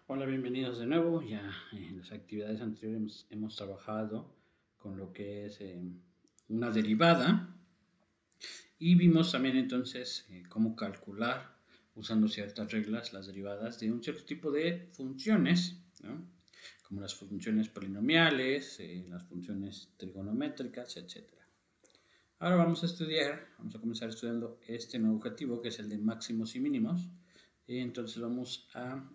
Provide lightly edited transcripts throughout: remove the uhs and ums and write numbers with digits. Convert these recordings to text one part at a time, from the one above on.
Hola, bienvenidos de nuevo. Ya en las actividades anteriores hemos trabajado con lo que es una derivada y vimos también entonces cómo calcular usando ciertas reglas las derivadas de un cierto tipo de funciones, ¿no? Como las funciones polinomiales, las funciones trigonométricas, etcétera. Ahora vamos a comenzar estudiando este nuevo objetivo que es el de máximos y mínimos. Y entonces vamos a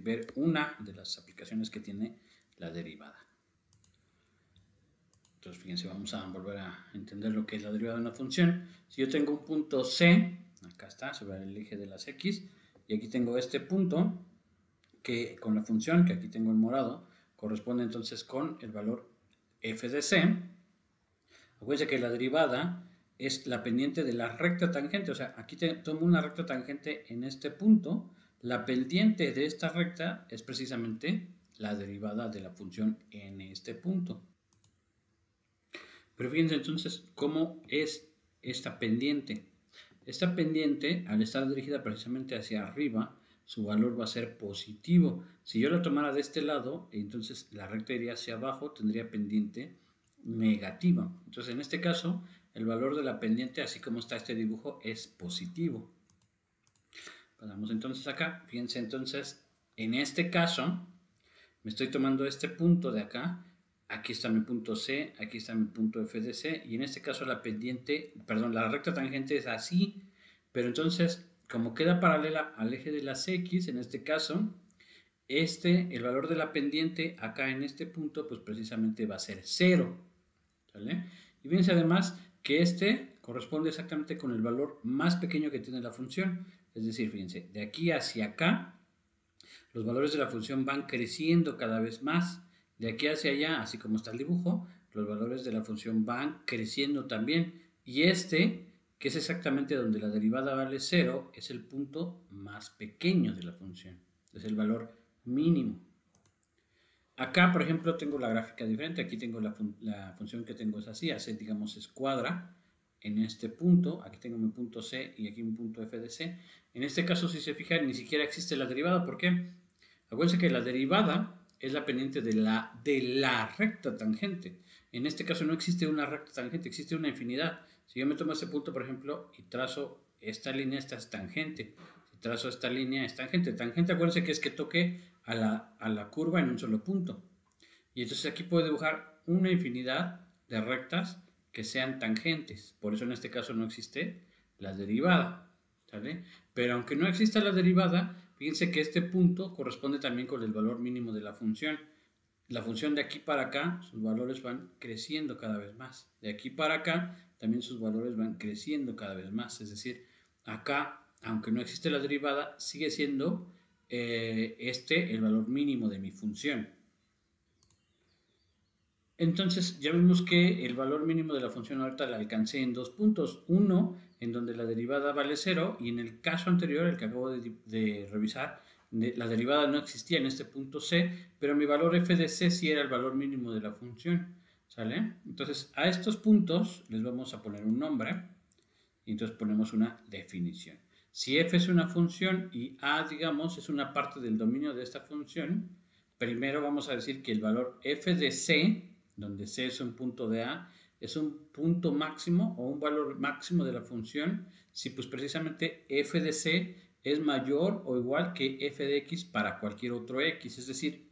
ver una de las aplicaciones que tiene la derivada. Entonces fíjense, vamos a volver a entender lo que es la derivada de una función. Si yo tengo un punto C, acá está, sobre el eje de las X, y aquí tengo este punto que con la función, que aquí tengo en morado, corresponde entonces con el valor f de C. Acuérdense que la derivada es la pendiente de la recta tangente, o sea, aquí tomo una recta tangente en este punto, la pendiente de esta recta es precisamente la derivada de la función en este punto. Pero fíjense entonces cómo es esta pendiente. Esta pendiente, al estar dirigida precisamente hacia arriba, su valor va a ser positivo. Si yo lo tomara de este lado, entonces la recta iría hacia abajo, tendría pendiente negativa. Entonces, en este caso, el valor de la pendiente, así como está este dibujo, es positivo. Pasamos entonces acá. Fíjense entonces, en este caso, me estoy tomando este punto de acá. Aquí está mi punto C, aquí está mi punto F de C, y en este caso la pendiente, perdón, la recta tangente es así, pero entonces, como queda paralela al eje de las X, en este caso, el valor de la pendiente acá en este punto, pues precisamente va a ser 0. ¿Sale? Y fíjense además que este corresponde exactamente con el valor más pequeño que tiene la función. Es decir, fíjense, de aquí hacia acá, los valores de la función van creciendo cada vez más. De aquí hacia allá, así como está el dibujo, los valores de la función van creciendo también. Y que es exactamente donde la derivada vale 0, es el punto más pequeño de la función. Es el valor mínimo. Acá, por ejemplo, tengo la gráfica diferente. Aquí tengo la función que tengo es así, hace, digamos, escuadra en este punto. Aquí tengo mi punto C y aquí mi punto F de C. En este caso, si se fijan, ni siquiera existe la derivada. ¿Por qué? Acuérdense que la derivada es la pendiente de la recta tangente. En este caso no existe una recta tangente, existe una infinidad. Si yo me tomo este punto, por ejemplo, y trazo esta línea, esta es tangente. Si trazo esta línea, es tangente. Tangente, acuérdense que es que toque a la curva en un solo punto. Y entonces aquí puedo dibujar una infinidad de rectas que sean tangentes. Por eso en este caso no existe la derivada. ¿Sale? Pero aunque no exista la derivada, fíjense que este punto corresponde también con el valor mínimo de la función. La función de aquí para acá, sus valores van creciendo cada vez más. De aquí para acá, también sus valores van creciendo cada vez más. Es decir, acá, aunque no existe la derivada, sigue siendo el valor mínimo de mi función. Entonces ya vimos que el valor mínimo de la función ahorita la alcancé en dos puntos. Uno, en donde la derivada vale 0, y en el caso anterior, el que acabo de revisar, la derivada no existía en este punto C, pero mi valor f de C sí era el valor mínimo de la función. ¿Sale? Entonces a estos puntos les vamos a poner un nombre y entonces ponemos una definición. Si f es una función y a, digamos, es una parte del dominio de esta función, primero vamos a decir que el valor f de C, donde C es un punto de A, es un punto máximo o un valor máximo de la función si pues precisamente f de C es mayor o igual que f de x para cualquier otro x. Es decir,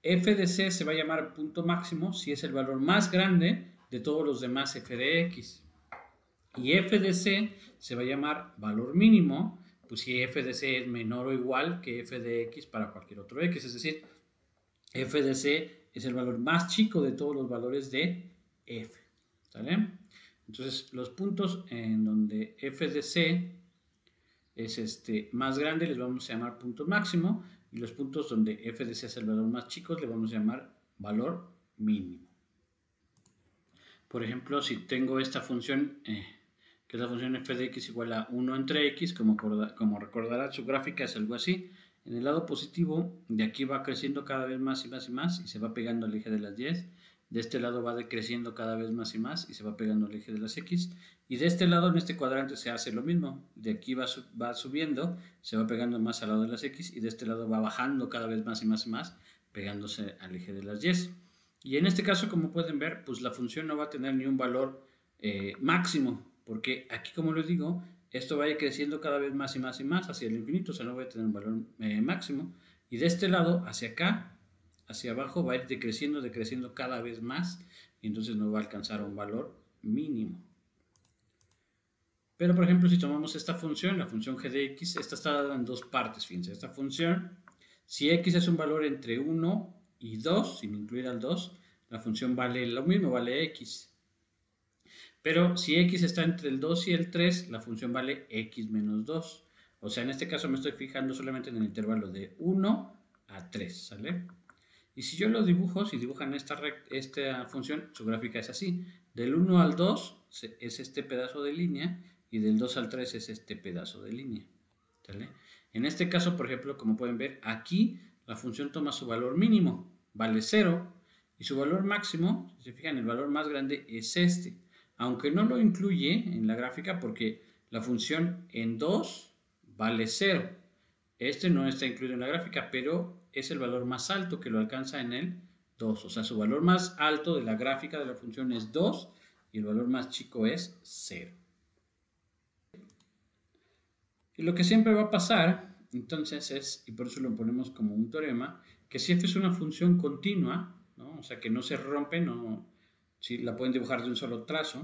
f de C se va a llamar punto máximo si es el valor más grande de todos los demás f de x. Y f de C se va a llamar valor mínimo, pues si f de C es menor o igual que f de x para cualquier otro x. Es decir, f de C es el valor más chico de todos los valores de f. ¿Sale? Entonces, los puntos en donde f de C es más grande les vamos a llamar punto máximo, y los puntos donde f de C es el valor más chico le vamos a llamar valor mínimo. Por ejemplo, si tengo esta función, que es la función f de x igual a 1 entre x, como recordará su gráfica es algo así. En el lado positivo, de aquí va creciendo cada vez más y más y más, y se va pegando al eje de las 10. de este lado va decreciendo cada vez más y más y se va pegando al eje de las X, y de este lado en este cuadrante se hace lo mismo, de aquí va subiendo, se va pegando más al lado de las X, y de este lado va bajando cada vez más y más y más, pegándose al eje de las Y. Y en este caso, como pueden ver, pues la función no va a tener ni un valor máximo, porque aquí, como les digo, esto va a ir creciendo cada vez más y más y más hacia el infinito, o sea, no va a tener un valor máximo, y de este lado hacia acá, hacia abajo, va a ir decreciendo cada vez más, y entonces no va a alcanzar un valor mínimo. Pero, por ejemplo, si tomamos esta función, la función g de x, esta está dada en dos partes, fíjense, esta función, si x es un valor entre 1 y 2, sin incluir al 2, la función vale lo mismo, vale x. Pero si x está entre el 2 y el 3, la función vale x menos 2. O sea, en este caso me estoy fijando solamente en el intervalo de 1 a 3, ¿sale? Y si yo lo dibujo, si dibujan esta función, su gráfica es así. Del 1 al 2 es este pedazo de línea, y del 2 al 3 es este pedazo de línea, ¿sale? En este caso, por ejemplo, como pueden ver, aquí la función toma su valor mínimo, vale 0, y su valor máximo, si se fijan, el valor más grande es este. Aunque no lo incluye en la gráfica porque la función en 2 vale 0. Este no está incluido en la gráfica, pero es el valor más alto que lo alcanza en el 2. O sea, su valor más alto de la gráfica de la función es 2 y el valor más chico es 0. Y lo que siempre va a pasar, entonces, es, y por eso lo ponemos como un teorema, que si f es una función continua, ¿no? O sea, que no se rompe, no, si la pueden dibujar de un solo trazo.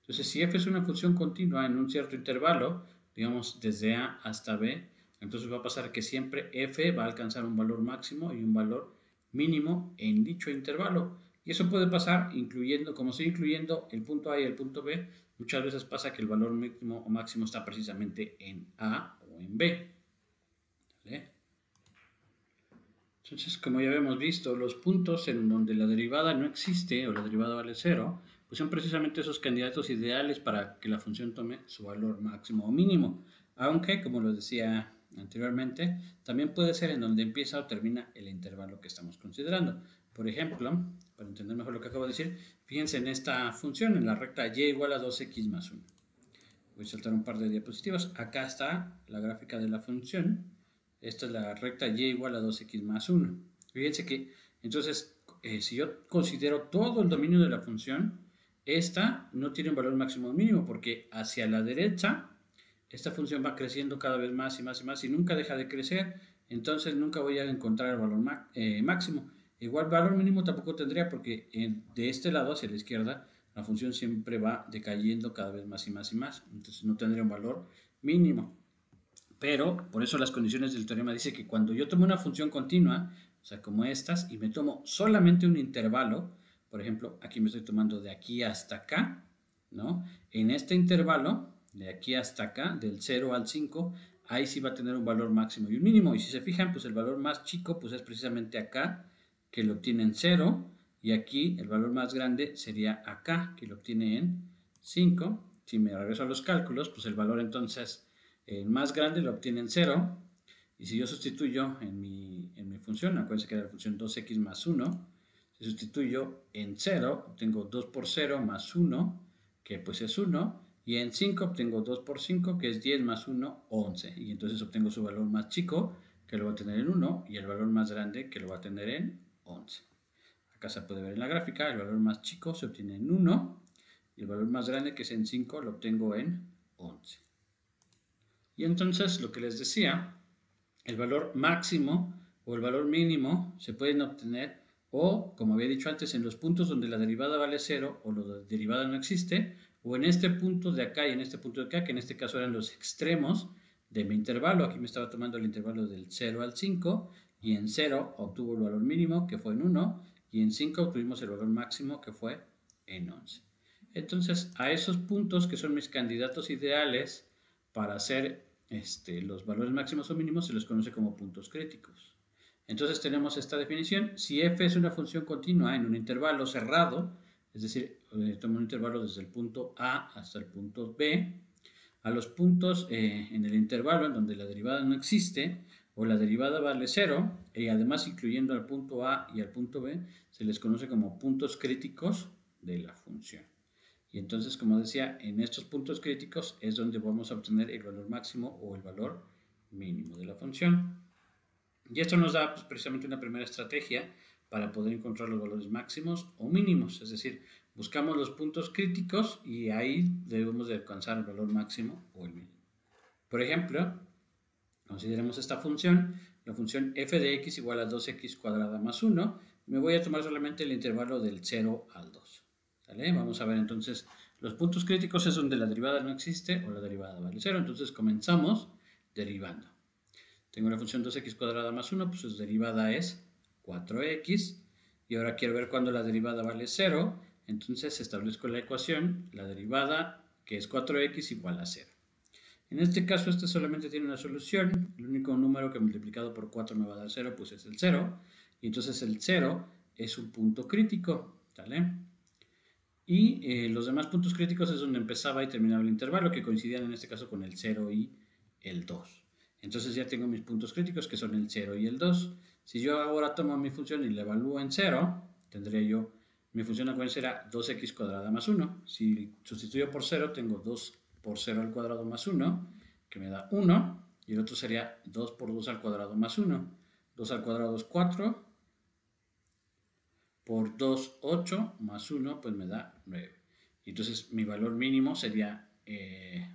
Entonces, si f es una función continua en un cierto intervalo, digamos desde a hasta b, entonces va a pasar que siempre f va a alcanzar un valor máximo y un valor mínimo en dicho intervalo. Y eso puede pasar incluyendo, como estoy incluyendo el punto a y el punto b, muchas veces pasa que el valor mínimo o máximo está precisamente en a o en b. ¿Vale? Entonces, como ya habíamos visto, los puntos en donde la derivada no existe o la derivada vale 0, pues son precisamente esos candidatos ideales para que la función tome su valor máximo o mínimo. Aunque, como lo decía anteriormente, también puede ser en donde empieza o termina el intervalo que estamos considerando. Por ejemplo, para entender mejor lo que acabo de decir, fíjense en esta función, en la recta y igual a 2x más 1. Voy a saltar un par de diapositivas. Acá está la gráfica de la función. Esta es la recta y igual a 2x más 1. Fíjense que, entonces, si yo considero todo el dominio de la función, esta no tiene un valor máximo o mínimo, porque hacia la derecha, esta función va creciendo cada vez más y más y más y nunca deja de crecer, entonces nunca voy a encontrar el valor máximo. Igual valor mínimo tampoco tendría, porque de este lado hacia la izquierda, la función siempre va decayendo cada vez más y más y más, entonces no tendría un valor mínimo. Pero, por eso las condiciones del teorema dice que cuando yo tomo una función continua, o sea, como estas, y me tomo solamente un intervalo, por ejemplo, aquí me estoy tomando de aquí hasta acá, ¿no? En este intervalo, de aquí hasta acá, del 0 al 5, ahí sí va a tener un valor máximo y un mínimo. Y si se fijan, pues el valor más chico, pues es precisamente acá, que lo obtiene en 0, y aquí el valor más grande sería acá, que lo obtiene en 5. Si me regreso a los cálculos, pues el valor entonces... el más grande lo obtiene en 0, y si yo sustituyo en mi función, acuérdense que era la función 2x más 1, si sustituyo en 0, obtengo 2 por 0 más 1, que pues es 1, y en 5 obtengo 2 por 5, que es 10 más 1, 11, y entonces obtengo su valor más chico, que lo va a tener en 1, y el valor más grande, que lo va a tener en 11. Acá se puede ver en la gráfica, el valor más chico se obtiene en 1, y el valor más grande, que es en 5, lo obtengo en 11. Y entonces, lo que les decía, el valor máximo o el valor mínimo se pueden obtener o, como había dicho antes, en los puntos donde la derivada vale 0 o la derivada no existe, o en este punto de acá y en este punto de acá, que en este caso eran los extremos de mi intervalo. Aquí me estaba tomando el intervalo del 0 al 5, y en 0 obtuvo el valor mínimo, que fue en 1, y en 5 obtuvimos el valor máximo, que fue en 11. Entonces, a esos puntos que son mis candidatos ideales para hacer los valores máximos o mínimos, se los conoce como puntos críticos. Entonces tenemos esta definición: si f es una función continua en un intervalo cerrado, es decir, tomo un intervalo desde el punto A hasta el punto B, a los puntos en el intervalo en donde la derivada no existe o la derivada vale 0, y además incluyendo al punto A y al punto B, se les conoce como puntos críticos de la función. Y entonces, como decía, en estos puntos críticos es donde vamos a obtener el valor máximo o el valor mínimo de la función. Y esto nos da pues, precisamente una primera estrategia para poder encontrar los valores máximos o mínimos, es decir, buscamos los puntos críticos y ahí debemos de alcanzar el valor máximo o el mínimo. Por ejemplo, consideremos esta función, la función f de x igual a 2x cuadrada más 1, me voy a tomar solamente el intervalo del 0 al 2. ¿Vale? Vamos a ver entonces, los puntos críticos es donde la derivada no existe o la derivada vale 0, entonces comenzamos derivando. Tengo la función 2x cuadrada más 1, pues su derivada es 4x, y ahora quiero ver cuándo la derivada vale 0, entonces establezco la ecuación, la derivada que es 4x igual a 0. En este caso, este solamente tiene una solución. El único número que multiplicado por 4 me va a dar 0, pues es el 0. Y entonces el 0 es un punto crítico. ¿Vale? Y los demás puntos críticos es donde empezaba y terminaba el intervalo, que coincidían en este caso con el 0 y el 2. Entonces ya tengo mis puntos críticos, que son el 0 y el 2. Si yo ahora tomo mi función y la evalúo en 0, tendría yo, mi función acuérdense era 2x cuadrada más 1. Si sustituyo por 0, tengo 2 por 0 al cuadrado más 1, que me da 1, y el otro sería 2 por 2 al cuadrado más 1. 2 al cuadrado es 4, por 2, 8, más 1, pues me da 9. Y entonces mi valor mínimo sería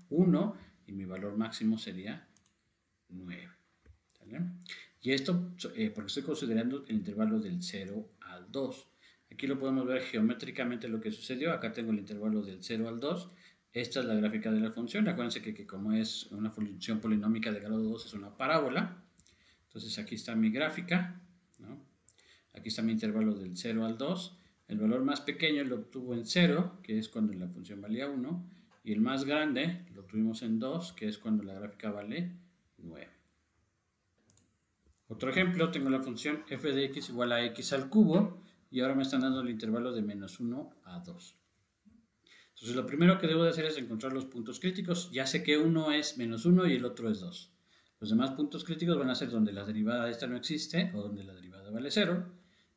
1 y mi valor máximo sería 9. ¿Vale? Y esto porque estoy considerando el intervalo del 0 al 2. Aquí lo podemos ver geométricamente lo que sucedió. Acá tengo el intervalo del 0 al 2. Esta es la gráfica de la función. Acuérdense que como es una función polinómica de grado 2 es una parábola. Entonces aquí está mi gráfica, ¿no? Aquí está mi intervalo del 0 al 2. El valor más pequeño lo obtuvo en 0, que es cuando la función valía 1. Y el más grande lo tuvimos en 2, que es cuando la gráfica vale 9. Otro ejemplo, tengo la función f de x igual a x al cubo. Y ahora me están dando el intervalo de menos 1 a 2. Entonces lo primero que debo de hacer es encontrar los puntos críticos. Ya sé que uno es menos 1 y el otro es 2. Los demás puntos críticos van a ser donde la derivada de esta no existe o donde la derivada vale 0.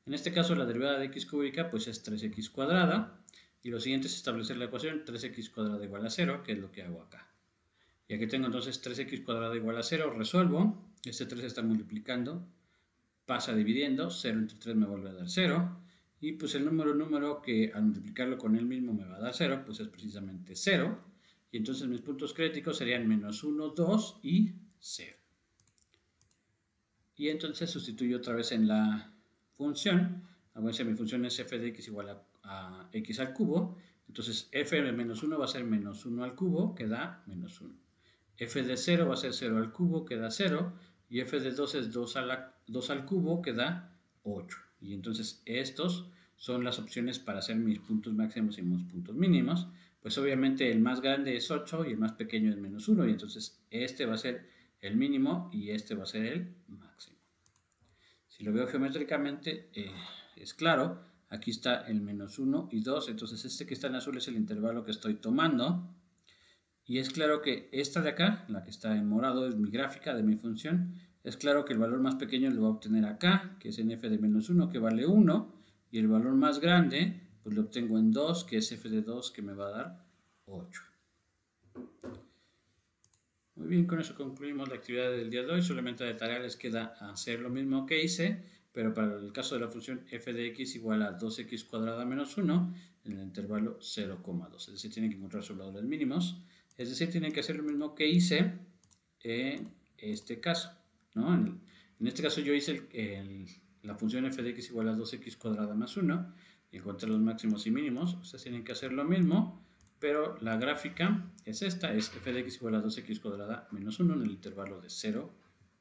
En este caso la derivada de x cúbica pues es 3x cuadrada. Y lo siguiente es establecer la ecuación 3x cuadrada igual a 0, que es lo que hago acá. Y aquí tengo entonces 3x cuadrada igual a 0, resuelvo. Este 3 está multiplicando, pasa dividiendo, 0 entre 3 me vuelve a dar 0. Y pues el número que al multiplicarlo con él mismo me va a dar 0, pues es precisamente 0. Y entonces mis puntos críticos serían menos 1, 2 y 0. Y entonces sustituyo otra vez en la función. Acuérdense, mi función es f de x igual a x al cubo. Entonces f de menos 1 va a ser menos 1 al cubo, que da menos 1. F de 0 va a ser 0 al cubo, que da 0. Y f de 2 es 2 al cubo, que da 8. Y entonces estos son las opciones para hacer mis puntos máximos y mis puntos mínimos. Pues obviamente el más grande es 8 y el más pequeño es menos 1. Y entonces este va a ser el mínimo y este va a ser el máximo. Si lo veo geométricamente es claro. Aquí está el menos 1 y 2. Entonces este que está en azul es el intervalo que estoy tomando. Y es claro que esta de acá, la que está en morado, es mi gráfica de mi función. Es claro que el valor más pequeño lo voy a obtener acá, que es en f de menos 1, que vale 1. Y el valor más grande, pues lo obtengo en 2, que es f de 2, que me va a dar 8. Muy bien, con eso concluimos la actividad del día de hoy. Solamente de tarea les queda hacer lo mismo que hice, pero para el caso de la función f de x igual a 2x cuadrada menos 1 en el intervalo 0,2. Es decir, tienen que encontrar sus valores mínimos. Es decir, tienen que hacer lo mismo que hice en este caso, ¿no? En este caso yo hice la función f de x igual a 2x cuadrada más 1 y encontré los máximos y mínimos. Ustedes tienen que hacer lo mismo, pero la gráfica es esta, es f de x igual a 2x cuadrada menos 1 en el intervalo de 0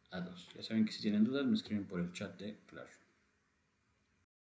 a 2. Ya saben que si tienen dudas me escriben por el chat de Classroom.